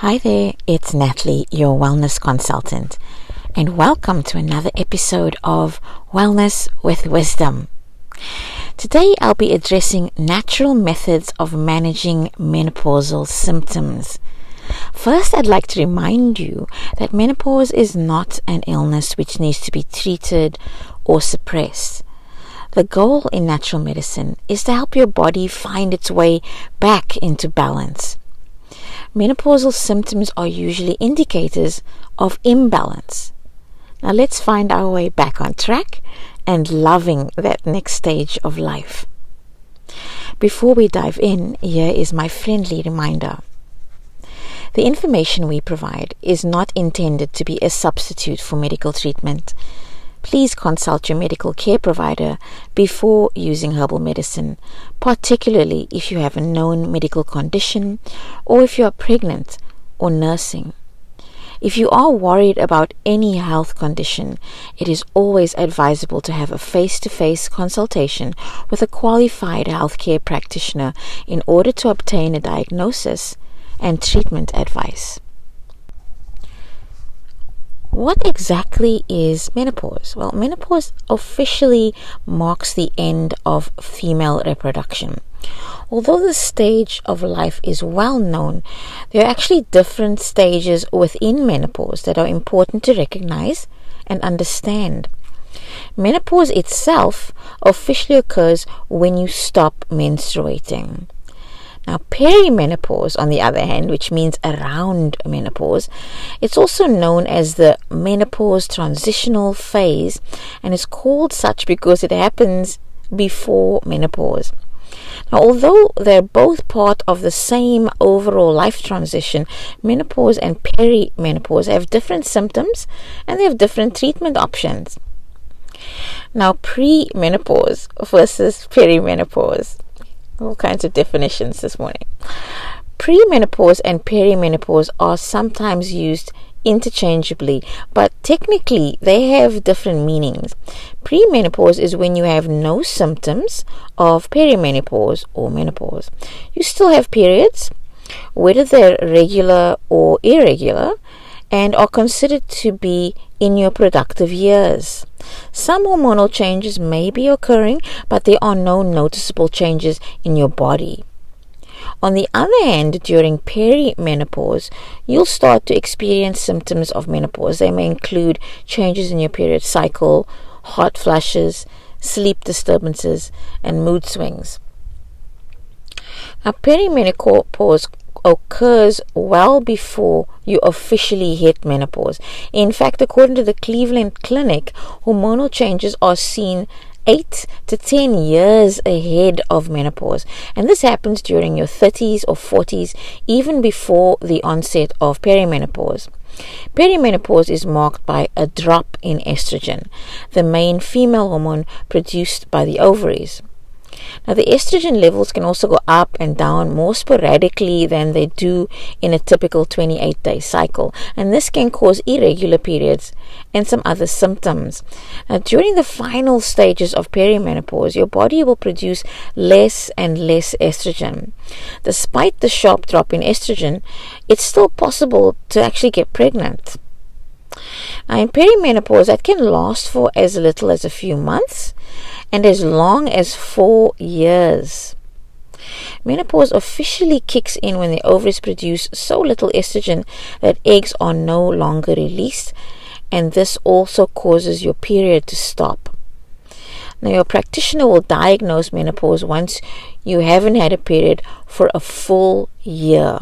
Hi there, it's Natalie, your wellness consultant, and welcome to another episode of Wellness with Wisdom. Today I'll be addressing natural methods of managing menopausal symptoms. First, I'd like to remind you that menopause is not an illness which needs to be treated or suppressed. The goal in natural medicine is to help your body find its way back into balance. Menopausal symptoms are usually indicators of imbalance. Now let's find our way back on track and loving that next stage of life. Before we dive in, here is my friendly reminder. The information we provide is not intended to be a substitute for medical treatment. Please consult your medical care provider before using herbal medicine, particularly if you have a known medical condition or if you are pregnant or nursing. If you are worried about any health condition, it is always advisable to have a face-to-face consultation with a qualified healthcare practitioner in order to obtain a diagnosis and treatment advice. What exactly is menopause? Well, menopause officially marks the end of female reproduction. Although the stage of life is well known, there are actually different stages within menopause that are important to recognize and understand. Menopause itself officially occurs when you stop menstruating. Now, perimenopause, on the other hand, which means around menopause, it's also known as the menopause transitional phase and is called such because it happens before menopause. Now, although they're both part of the same overall life transition, menopause and perimenopause have different symptoms and they have different treatment options. Now, pre-menopause versus perimenopause. All kinds of definitions this morning. Premenopause and perimenopause are sometimes used interchangeably, but technically they have different meanings. Premenopause is when you have no symptoms of perimenopause or menopause. You still have periods, whether they're regular or irregular, and are considered to be in your productive years. Some hormonal changes may be occurring, but there are no noticeable changes in your body. On the other hand, during perimenopause, you'll start to experience symptoms of menopause. They may include changes in your period cycle, hot flashes, sleep disturbances, and mood swings. Now, perimenopause occurs well before you officially hit menopause. In fact, according to the Cleveland Clinic, hormonal changes are seen 8 to 10 years ahead of menopause, and this happens during your 30s or 40s, even before the onset of perimenopause. Perimenopause is marked by a drop in estrogen, the main female hormone produced by the ovaries. Now, the estrogen levels can also go up and down more sporadically than they do in a typical 28-day cycle, and this can cause irregular periods and some other symptoms. Now, during the final stages of perimenopause, your body will produce less and less estrogen. Despite the sharp drop in estrogen, it's still possible to actually get pregnant. Now, in perimenopause, that can last for as little as a few months and as long as 4 years. Menopause officially kicks in when the ovaries produce so little estrogen that eggs are no longer released, and this also causes your period to stop. Now, your practitioner will diagnose menopause once you haven't had a period for a full year.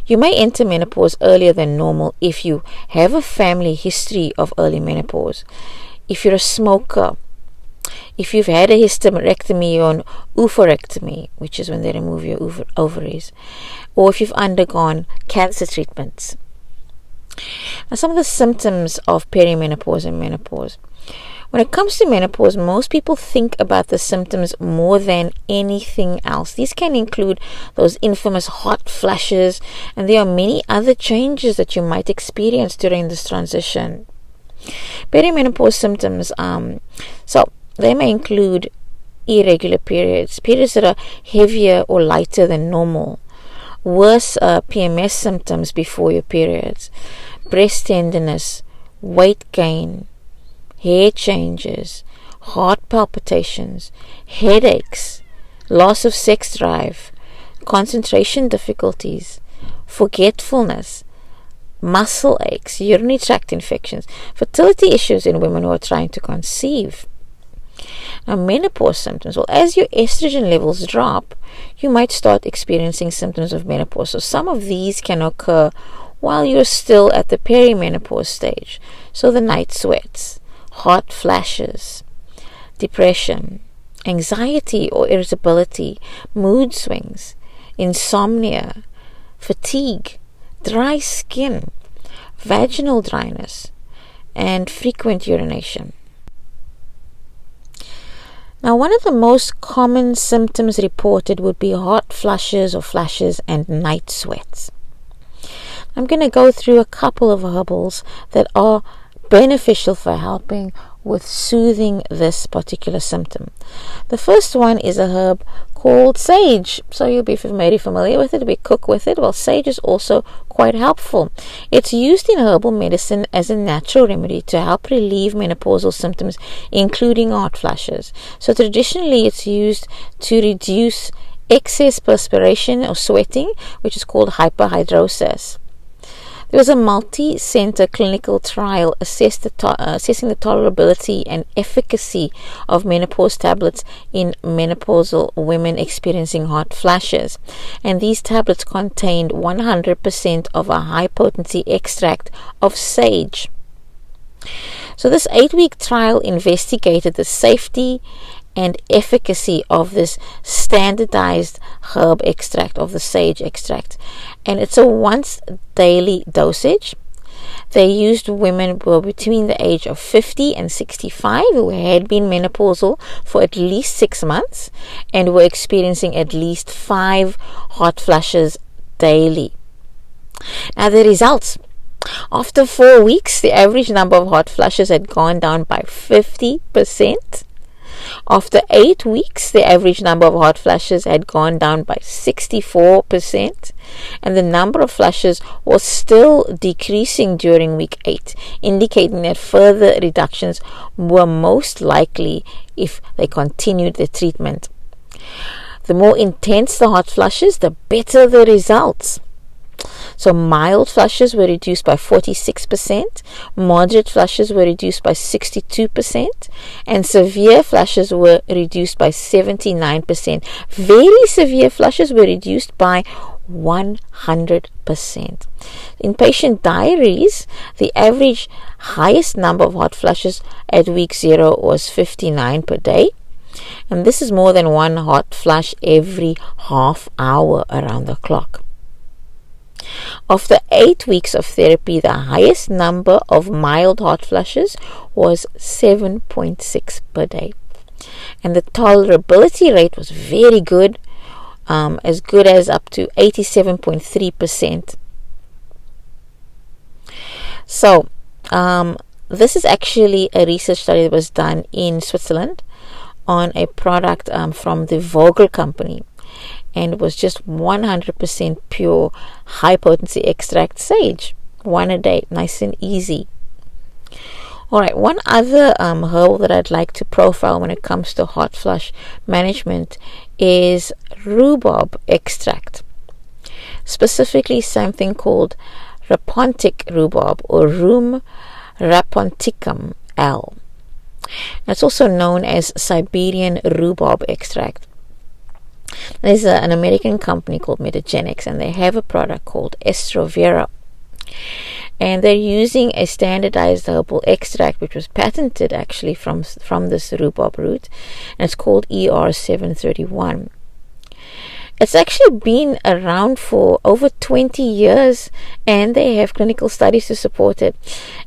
You may enter menopause earlier than normal if you have a family history of early menopause, if you're a smoker, if you've had a hysterectomy or an oophorectomy, which is when they remove your ovaries, or if you've undergone cancer treatments. Now, some of the symptoms of perimenopause and menopause. When it comes to menopause, most people think about the symptoms more than anything else. These can include those infamous hot flashes, and there are many other changes that you might experience during this transition. Perimenopause symptoms, they may include irregular periods that are heavier or lighter than normal, worse PMS symptoms before your periods, breast tenderness, weight gain, hair changes, heart palpitations, headaches, loss of sex drive, concentration difficulties, forgetfulness, muscle aches, urinary tract infections, fertility issues in women who are trying to conceive. Now, menopause symptoms. Well, as your estrogen levels drop, you might start experiencing symptoms of menopause. So some of these can occur while you're still at the perimenopause stage. So the night sweats, hot flashes, depression, anxiety or irritability, mood swings, insomnia, fatigue, dry skin, vaginal dryness, and frequent urination. Now, one of the most common symptoms reported would be hot flushes or flashes and night sweats. I'm going to go through a couple of herbals that are beneficial for helping with soothing this particular symptom. The first one is a herb called sage. So you'll be very familiar with it. We cook with it. Well, sage is also quite helpful. It's used in herbal medicine as a natural remedy to help relieve menopausal symptoms, including hot flashes. So traditionally, it's used to reduce excess perspiration or sweating, which is called hyperhidrosis. There was a multi-center clinical trial assessing the tolerability and efficacy of menopause tablets in menopausal women experiencing hot flashes. And these tablets contained 100% of a high-potency extract of sage. So this 8-week trial investigated the safety and efficacy of this standardized herb extract, of the sage extract, and it's a once daily dosage. They used women who were between the age of 50 and 65 who had been menopausal for at least 6 months and were experiencing at least 5 hot flashes daily. Now the results: after 4 weeks, the average number of hot flushes had gone down by 50%. After 8 weeks, the average number of hot flushes had gone down by 64%, and the number of flushes was still decreasing during week 8, indicating that further reductions were most likely if they continued the treatment. The more intense the hot flushes, the better the results. So mild flushes were reduced by 46%, moderate flushes were reduced by 62%, and severe flushes were reduced by 79%. Very severe flushes were reduced by 100%. In patient diaries, the average highest number of hot flushes at week 0 was 59 per day. And this is more than one hot flush every half hour around the clock. After 8 weeks of therapy, the highest number of mild hot flushes was 7.6 per day. And the tolerability rate was very good, as good as up to 87.3%. So, this is actually a research study that was done in Switzerland on a product from the Vogel company. And it was just 100% pure high potency extract sage, 1 a day, nice and easy. Alright, one other herb that I'd like to profile when it comes to hot flush management is Rhubarb Extract, specifically something called Rapontic rhubarb or Rhum raponticum L. It's also known as Siberian Rhubarb Extract. There's an American company called Metagenics, and they have a product called Estrovera. And they're using a standardized herbal extract which was patented actually from this rhubarb root, and it's called ER731. It's actually been around for over 20 years, and they have clinical studies to support it.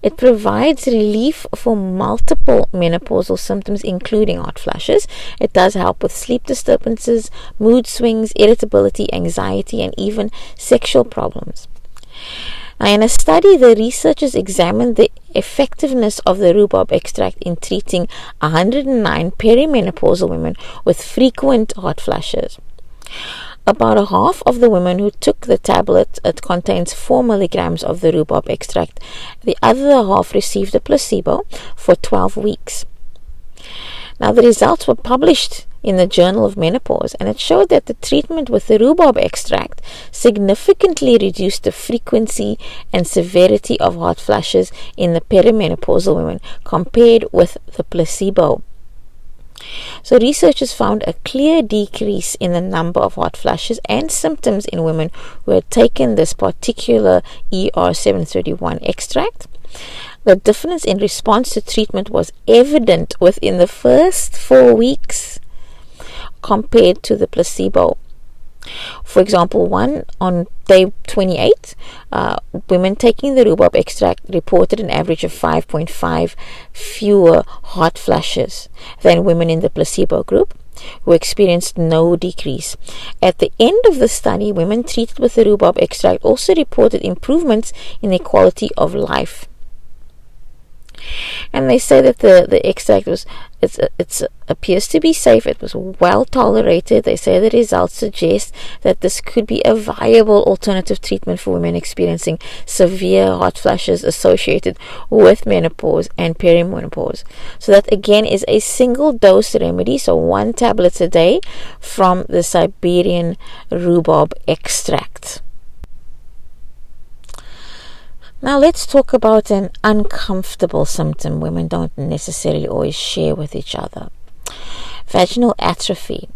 It provides relief for multiple menopausal symptoms, including hot flashes. It does help with sleep disturbances, mood swings, irritability, anxiety, and even sexual problems. Now, in a study, the researchers examined the effectiveness of the rhubarb extract in treating 109 perimenopausal women with frequent hot flashes. about a half of the women who took the tablet, it contains 4 milligrams of the rhubarb extract. The other half received a placebo for 12 weeks. Now, the results were published in the Journal of Menopause, and it showed that the treatment with the rhubarb extract significantly reduced the frequency and severity of hot flashes in the perimenopausal women compared with the placebo. So researchers found a clear decrease in the number of hot flashes and symptoms in women who had taken this particular ER731 extract. The difference in response to treatment was evident within the first 4 weeks compared to the placebo. For example, on day 28, women taking the rhubarb extract reported an average of 5.5 fewer hot flashes than women in the placebo group, who experienced no decrease. At the end of the study, women treated with the rhubarb extract also reported improvements in their quality of life. And they say that the extract appears to be safe. It was well tolerated. They say the results suggest that this could be a viable alternative treatment for women experiencing severe hot flashes associated with menopause and perimenopause. So that again is a single dose remedy, so 1 tablet a day from the Siberian rhubarb extract. Now let's talk about an uncomfortable symptom women don't necessarily always share with each other. Vaginal atrophy,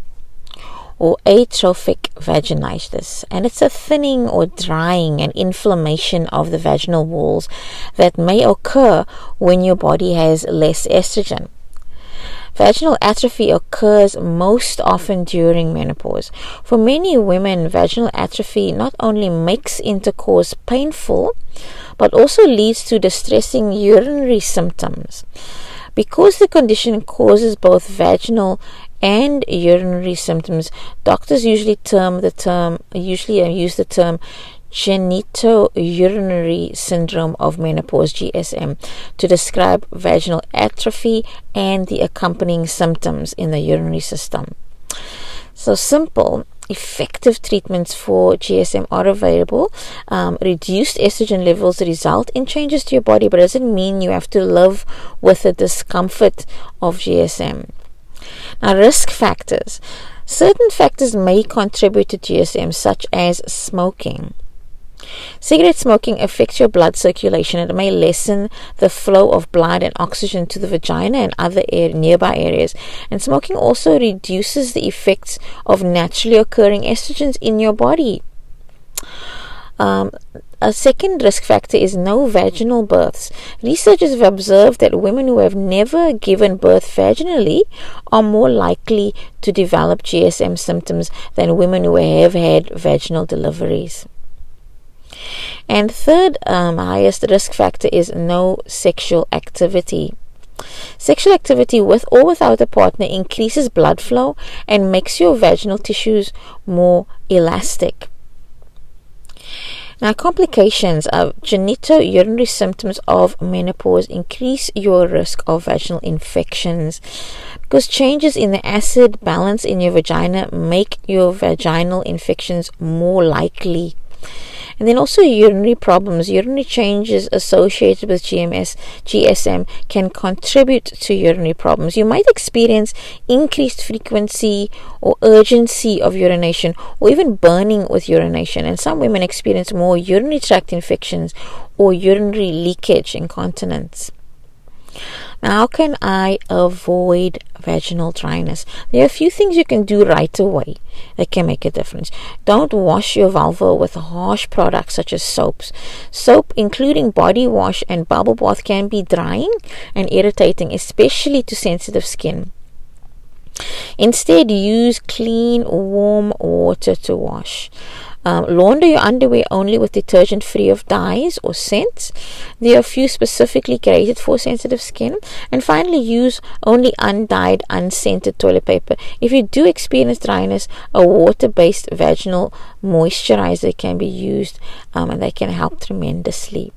or atrophic vaginitis, and it's a thinning or drying and inflammation of the vaginal walls that may occur when your body has less estrogen. Vaginal atrophy occurs most often during menopause. For many women, vaginal atrophy not only makes intercourse painful, but also leads to distressing urinary symptoms. Because the condition causes both vaginal and urinary symptoms, doctors usually use the term genitourinary syndrome of menopause, GSM, to describe vaginal atrophy and the accompanying symptoms in the urinary system. So simple, effective treatments for GSM are available. Reduced estrogen levels result in changes to your body, but it doesn't mean you have to live with the discomfort of GSM. Now, risk factors. Certain factors may contribute to GSM, such as smoking. Cigarette smoking affects your blood circulation. It may lessen the flow of blood and oxygen to the vagina and other nearby areas. And smoking also reduces the effects of naturally occurring estrogens in your body. A second risk factor is no vaginal births. Researchers have observed that women who have never given birth vaginally are more likely to develop GSM symptoms than women who have had vaginal deliveries. And third highest risk factor is no sexual activity. Sexual activity with or without a partner increases blood flow and makes your vaginal tissues more elastic. Now, complications of genitourinary symptoms of menopause increase your risk of vaginal infections, because changes in the acid balance in your vagina make your vaginal infections more likely. And then also urinary problems. Urinary changes associated with GSM can contribute to urinary problems. You might experience increased frequency or urgency of urination, or even burning with urination. And some women experience more urinary tract infections or urinary leakage, incontinence. Now, how can I avoid vaginal dryness? There are a few things you can do right away that can make a difference. Don't wash your vulva with harsh products such as soaps. Soap, including body wash and bubble bath, can be drying and irritating, especially to sensitive skin. Instead, use clean, warm water to wash. Launder your underwear only with detergent free of dyes or scents. There are a few specifically created for sensitive skin. And finally, use only undyed, unscented toilet paper. If you do experience dryness, a water-based vaginal moisturizer can be used, and they can help tremendously.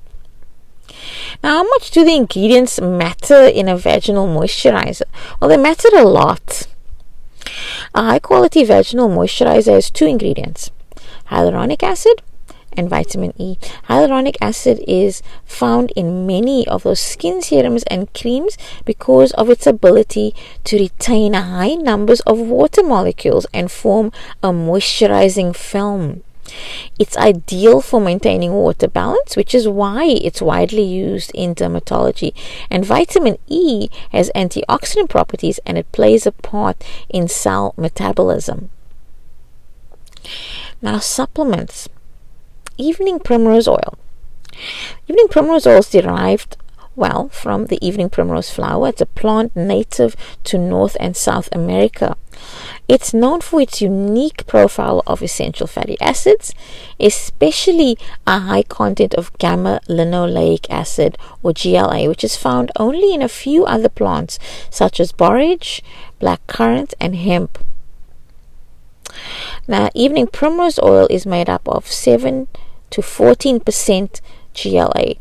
Now, how much do the ingredients matter in a vaginal moisturizer? Well, they matter a lot. A high-quality vaginal moisturizer has two ingredients: hyaluronic acid and vitamin E. Hyaluronic acid is found in many of those skin serums and creams because of its ability to retain high numbers of water molecules and form a moisturizing film. It's ideal for maintaining water balance, which is why it's widely used in dermatology. And vitamin E has antioxidant properties, and it plays a part in cell metabolism. Now, supplements. Evening primrose oil. Evening primrose oil is derived from the evening primrose flower. It's a plant native to North and South America. It's known for its unique profile of essential fatty acids, especially a high content of gamma-linoleic acid, or GLA, which is found only in a few other plants such as borage, blackcurrant, and hemp. Now, evening primrose oil is made up of 7 to 14% GLA.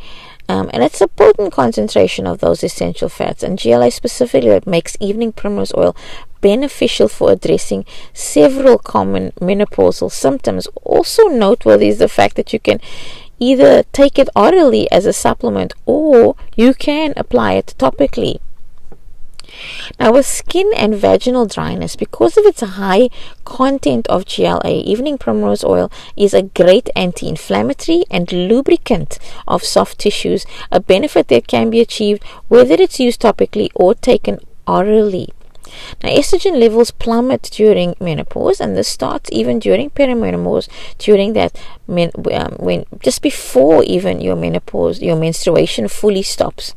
And it's a potent concentration of those essential fats, and GLA specifically that makes evening primrose oil beneficial for addressing several common menopausal symptoms. Also noteworthy is the fact that you can either take it orally as a supplement, or you can apply it topically. Now, with skin and vaginal dryness, because of its high content of GLA, evening primrose oil is a great anti-inflammatory and lubricant of soft tissues, a benefit that can be achieved whether it's used topically or taken orally. Now, estrogen levels plummet during menopause, and this starts even during perimenopause, during that when just before even your menstruation fully stops.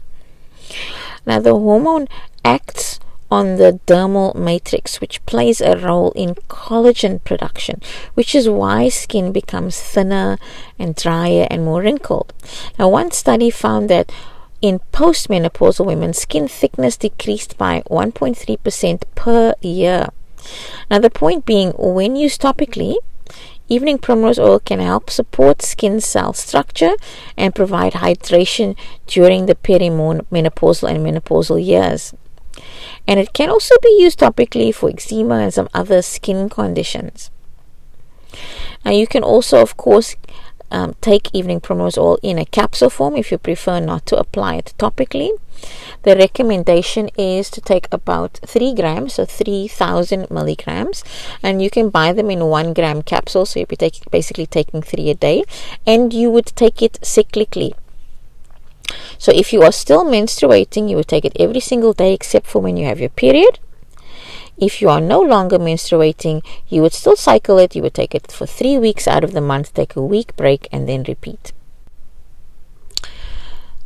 Now, the hormone acts on the dermal matrix, which plays a role in collagen production, which is why skin becomes thinner and drier and more wrinkled. Now, one study found that in postmenopausal women, skin thickness decreased by 1.3% per year. Now, the point being, when used topically, evening primrose oil can help support skin cell structure and provide hydration during the perimenopausal and menopausal years. And it can also be used topically for eczema and some other skin conditions. Now, you can also, of course, take evening primrose oil in a capsule form if you prefer not to apply it topically. The recommendation is to take about 3 grams, so 3,000 milligrams, and you can buy them in 1 gram capsules, so you'll be basically taking 3 a day, and you would take it cyclically. So if you are still menstruating, you would take it every single day except for when you have your period. If you are no longer menstruating, you would still cycle it. You would take it for 3 weeks out of the month, take a week break, and then repeat.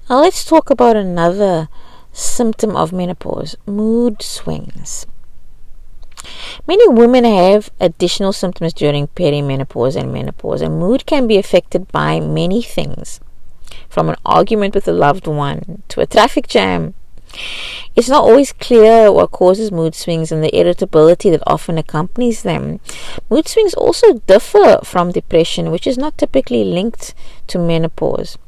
Now let's talk about another symptom of menopause: mood swings. Many women have additional symptoms during perimenopause and menopause, and mood can be affected by many things, from an argument with a loved one to a traffic jam. It's not always clear what causes mood swings and the irritability that often accompanies them. Mood swings also differ from depression, which is not typically linked to menopause.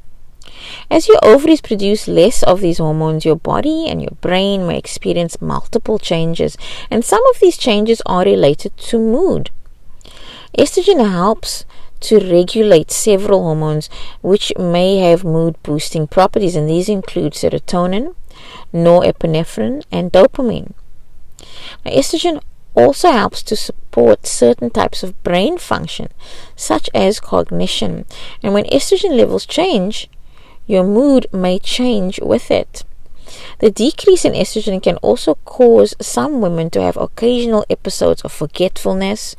As your ovaries produce less of these hormones, your body and your brain may experience multiple changes, and some of these changes are related to mood. Estrogen helps to regulate several hormones which may have mood boosting properties, and these include serotonin, norepinephrine, and dopamine. Now, estrogen also helps to support certain types of brain function, such as cognition, and when estrogen levels change, your mood may change with it. The decrease in estrogen can also cause some women to have occasional episodes of forgetfulness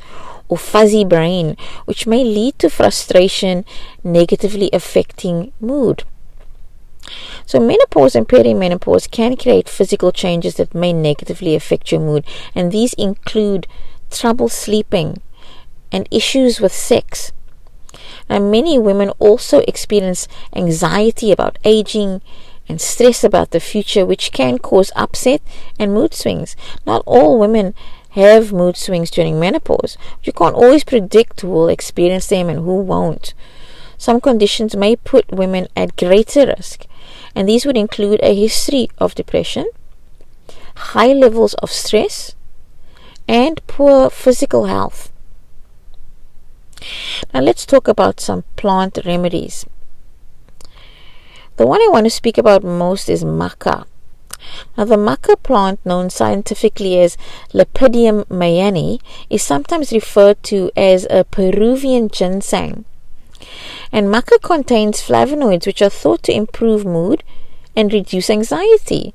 or fuzzy brain, which may lead to frustration, negatively affecting mood. So menopause and perimenopause can create physical changes that may negatively affect your mood, and these include trouble sleeping and issues with sex. Now, many women also experience anxiety about aging and stress about the future, which can cause upset and mood swings. Not all women have mood swings during menopause. You can't always predict who will experience them and who won't. Some conditions may put women at greater risk, and these would include a history of depression, high levels of stress, and poor physical health. Now let's talk about some plant remedies. The one I want to speak about most is maca. Now the maca plant, known scientifically as Lepidium mayeni, is sometimes referred to as a Peruvian ginseng. And maca contains flavonoids which are thought to improve mood and reduce anxiety.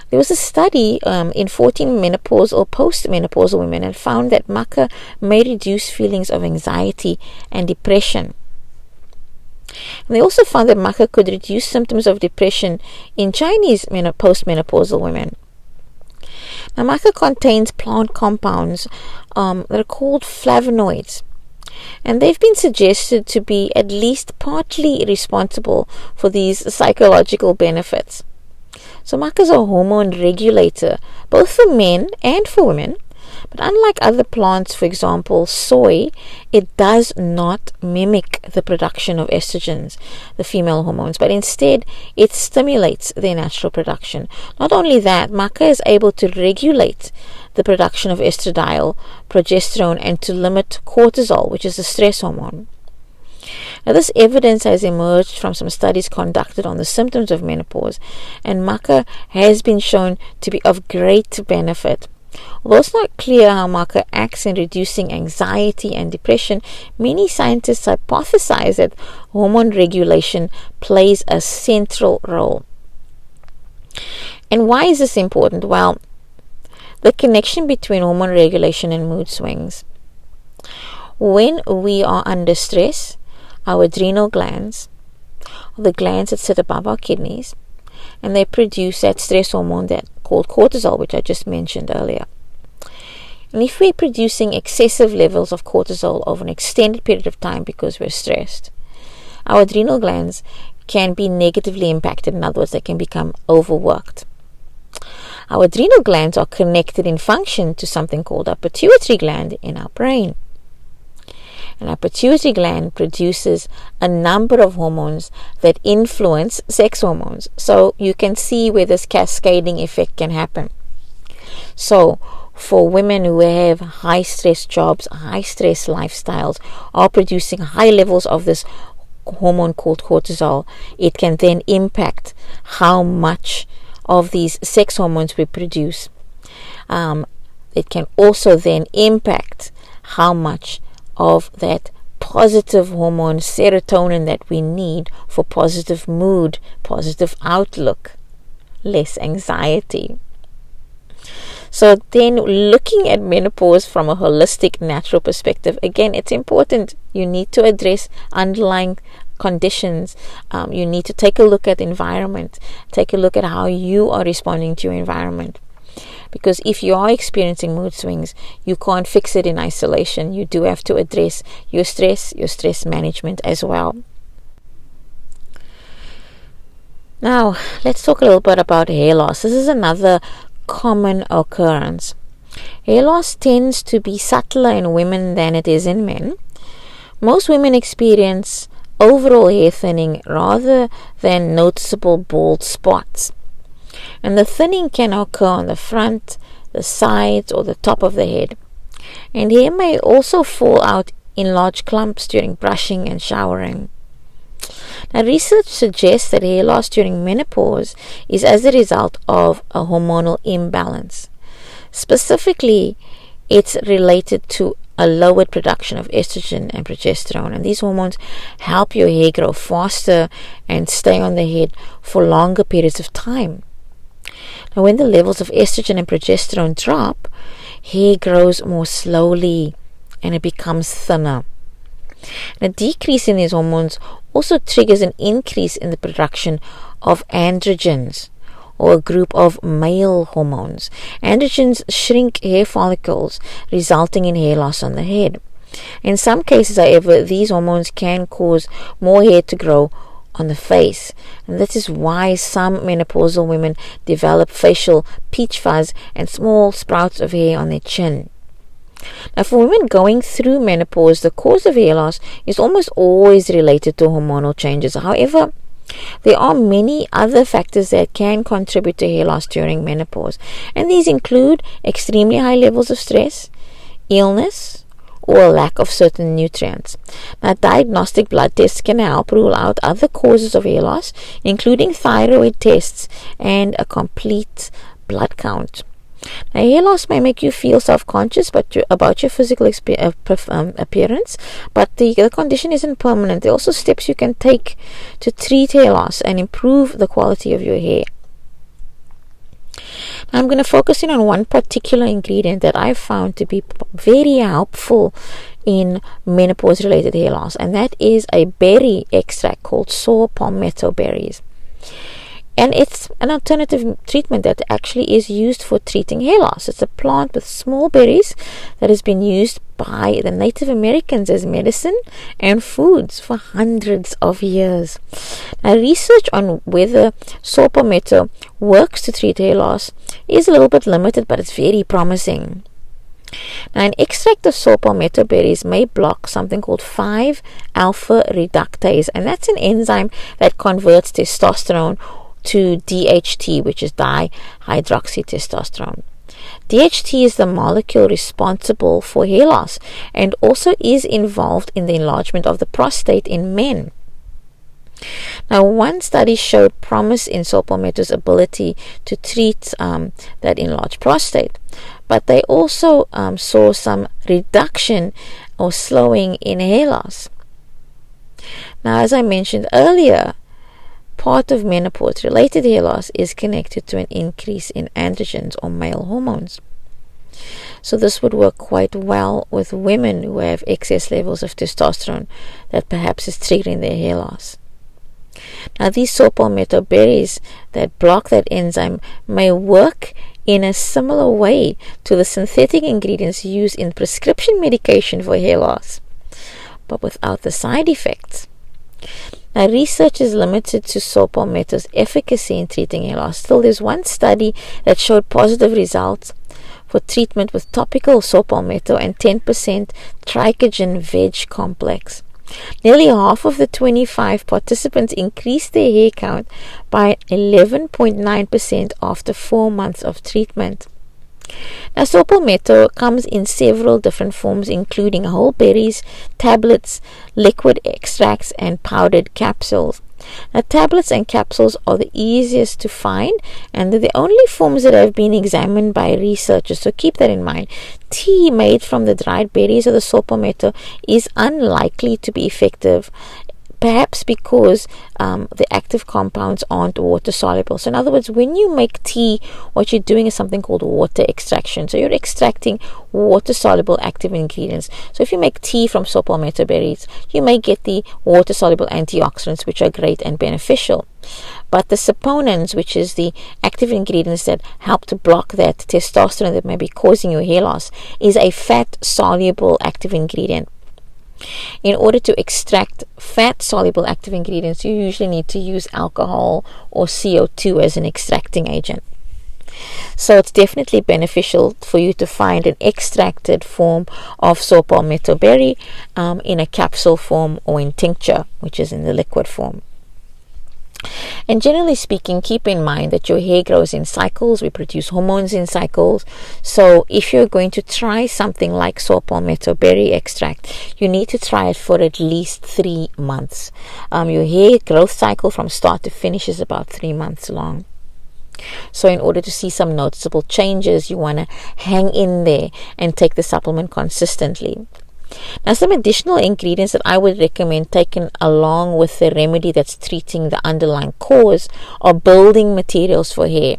There was a study in 14 menopausal or post-menopausal women and found that maca may reduce feelings of anxiety and depression. And they also found that maca could reduce symptoms of depression in Chinese post-menopausal women. Now, maca contains plant compounds that are called flavonoids, and they've been suggested to be at least partly responsible for these psychological benefits. So maca is a hormone regulator, both for men and for women. But unlike other plants, for example, soy, it does not mimic the production of estrogens, the female hormones, but instead it stimulates their natural production. Not only that, maca is able to regulate the production of estradiol, progesterone, and to limit cortisol, which is the stress hormone. Now, this evidence has emerged from some studies conducted on the symptoms of menopause, and maca has been shown to be of great benefit. Although it's not clear how maca acts in reducing anxiety and depression, many scientists hypothesize that hormone regulation plays a central role. And why is this important? Well, the connection between hormone regulation and mood swings. When we are under stress, our adrenal glands, the glands that sit above our kidneys, and they produce that stress hormone called cortisol, which I just mentioned earlier. And if we're producing excessive levels of cortisol over an extended period of time because we're stressed, our adrenal glands can be negatively impacted. In other words, they can become overworked. Our adrenal glands are connected in function to something called our pituitary gland in our brain. And our pituitary gland produces a number of hormones that influence sex hormones. So you can see where this cascading effect can happen. So for women who have high stress jobs, high stress lifestyles, are producing high levels of this hormone called cortisol, it can then impact how much of these sex hormones we produce. It can also then impact how much of that positive hormone serotonin that we need for positive mood, positive outlook, less anxiety. So then, looking at menopause from a holistic, natural perspective, again, it's important. You need to address underlying conditions. You need to take a look at the environment, take a look at how you are responding to your environment. Because if you are experiencing mood swings, you can't fix it in isolation. You do have to address your stress management as well. Now, let's talk a little bit about hair loss. This is another common occurrence. Hair loss tends to be subtler in women than it is in men. Most women experience overall hair thinning rather than noticeable bald spots. And the thinning can occur on the front, the sides, or the top of the head. And hair may also fall out in large clumps during brushing and showering. Now, research suggests that hair loss during menopause is as a result of a hormonal imbalance. Specifically, it's related to a lowered production of estrogen and progesterone, and these hormones help your hair grow faster and stay on the head for longer periods of time. Now, when the levels of estrogen and progesterone drop, hair grows more slowly and it becomes thinner. And a decrease in these hormones also triggers an increase in the production of androgens, or a group of male hormones. Androgens shrink hair follicles, resulting in hair loss on the head. In some cases, however, these hormones can cause more hair to grow on the face, and this is why some menopausal women develop facial peach fuzz and small sprouts of hair on their chin. Now, for women going through menopause, the cause of hair loss is almost always related to hormonal changes. However, There are many other factors that can contribute to hair loss during menopause, and these include extremely high levels of stress, illness, or a lack of certain nutrients. Now, diagnostic blood tests can help rule out other causes of hair loss, including thyroid tests and a complete blood count. Now, hair loss may make you feel self-conscious about your physical appearance, but the condition isn't permanent. There are also steps you can take to treat hair loss and improve the quality of your hair. Now, I'm going to focus in on one particular ingredient that I found to be very helpful in menopause-related hair loss, and that is a berry extract called saw palmetto berries. And it's an alternative treatment that actually is used for treating hair loss. It's a plant with small berries that has been used by the Native Americans as medicine and foods for hundreds of years. Now, research on whether saw palmetto works to treat hair loss is a little bit limited, but it's very promising. Now, an extract of saw palmetto berries may block something called 5-alpha reductase, and that's an enzyme that converts testosterone to DHT, which is dihydroxytestosterone. DHT is the molecule responsible for hair loss and also is involved in the enlargement of the prostate in men. Now, one study showed promise in saw palmetto's ability to treat that enlarged prostate, but they also saw some reduction or slowing in hair loss. Now, as I mentioned earlier, part of menopause-related hair loss is connected to an increase in androgens or male hormones. So this would work quite well with women who have excess levels of testosterone that perhaps is triggering their hair loss. Now, these saw palmetto berries that block that enzyme may work in a similar way to the synthetic ingredients used in prescription medication for hair loss, but without the side effects. Now, research is limited to saw palmetto's efficacy in treating hair loss. Still, there's one study that showed positive results for treatment with topical saw palmetto and 10% trichogen veg complex. Nearly half of the 25 participants increased their hair count by 11.9% after 4 months of treatment. Now, saw palmetto comes in several different forms, including whole berries, tablets, liquid extracts, and powdered capsules. Now, tablets and capsules are the easiest to find, and they're the only forms that have been examined by researchers, so keep that in mind. Tea made from the dried berries of the saw palmetto is unlikely to be effective, perhaps because the active compounds aren't water soluble. So in other words, when you make tea, what you're doing is something called water extraction. So you're extracting water soluble active ingredients. So if you make tea from saw palmetto berries, you may get the water soluble antioxidants, which are great and beneficial. But the saponins, which is the active ingredients that help to block that testosterone that may be causing your hair loss, is a fat soluble active ingredient. In order to extract fat-soluble active ingredients, you usually need to use alcohol or CO2 as an extracting agent. So it's definitely beneficial for you to find an extracted form of saw palmetto berry in a capsule form or in tincture, which is in the liquid form. And generally speaking, keep in mind that your hair grows in cycles. We produce hormones in cycles. So if you're going to try something like saw palmetto berry extract, you need to try it for at least 3 months. Your hair growth cycle from start to finish is about 3 months long. So in order to see some noticeable changes, you want to hang in there and take the supplement consistently. Now, some additional ingredients that I would recommend taken along with the remedy that's treating the underlying cause are building materials for hair.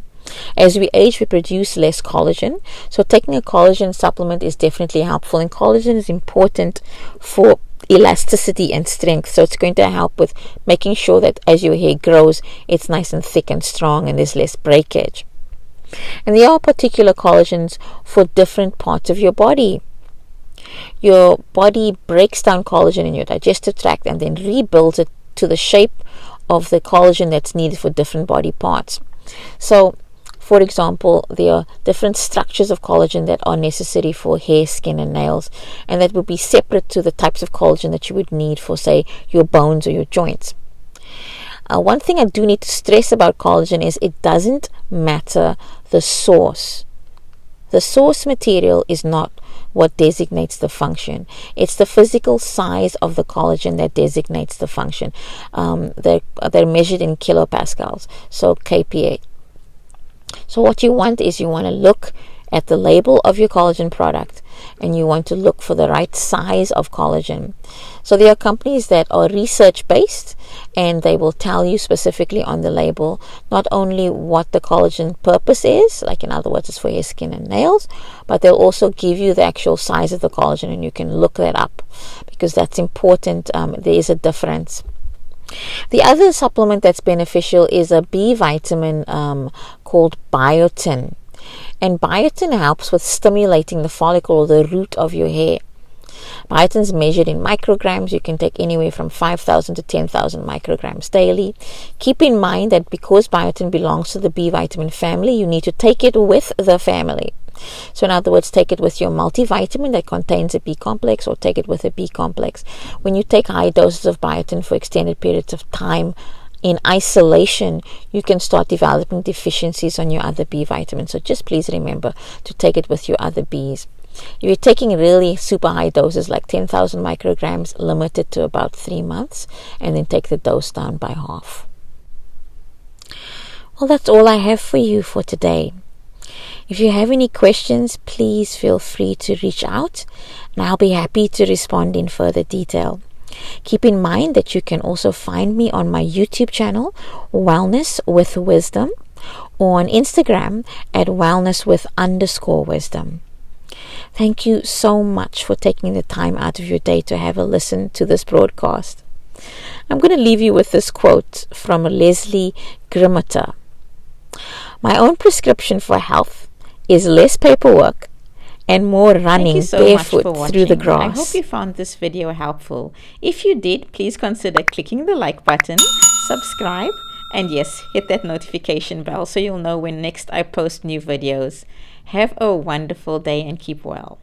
As we age, we produce less collagen, so taking a collagen supplement is definitely helpful, and collagen is important for elasticity and strength, so it's going to help with making sure that as your hair grows, it's nice and thick and strong and there's less breakage. And there are particular collagens for different parts of your body. Your body breaks down collagen in your digestive tract and then rebuilds it to the shape of the collagen that's needed for different body parts. So, for example, there are different structures of collagen that are necessary for hair, skin, and nails, and that would be separate to the types of collagen that you would need for, say, your bones or your joints. one thing I do need to stress about collagen is it doesn't matter the source. The source material is not what designates the function. It's the physical size of the collagen that designates the function. They're measured in kilopascals, so kPa. So what you want is you want to look at the label of your collagen product, and you want to look for the right size of collagen. So there are companies that are research based, and they will tell you specifically on the label not only what the collagen purpose is, like in other words it's for your skin and nails, but they'll also give you the actual size of the collagen, and you can look that up because that's important. There is a difference. The other supplement that's beneficial is a B vitamin called Biotin. And biotin helps with stimulating the follicle or the root of your hair. Biotin is measured in micrograms. You can take anywhere from 5,000 to 10,000 micrograms daily. Keep in mind that because biotin belongs to the B vitamin family, you need to take it with the family. So in other words, take it with your multivitamin that contains a B complex, or take it with a B complex. When you take high doses of biotin for extended periods of time in isolation, you can start developing deficiencies on your other B vitamins. So just please remember to take it with your other Bs. If you're taking really super high doses like 10,000 micrograms, limit it to about 3 months, and then take the dose down by half. Well, that's all I have for you for today. If you have any questions, please feel free to reach out, and I'll be happy to respond in further detail. Keep in mind that you can also find me on my YouTube channel, Wellness with Wisdom, or on Instagram at wellnesswith_wisdom. Thank you so much for taking the time out of your day to have a listen to this broadcast. I'm going to leave you with this quote from Leslie Grimutter. My own prescription for health is less paperwork and more running barefoot through the grass. I hope you found this video helpful. If you did, please consider clicking the like button, subscribe, and yes, hit that notification bell so you'll know when next I post new videos. Have a wonderful day and keep well.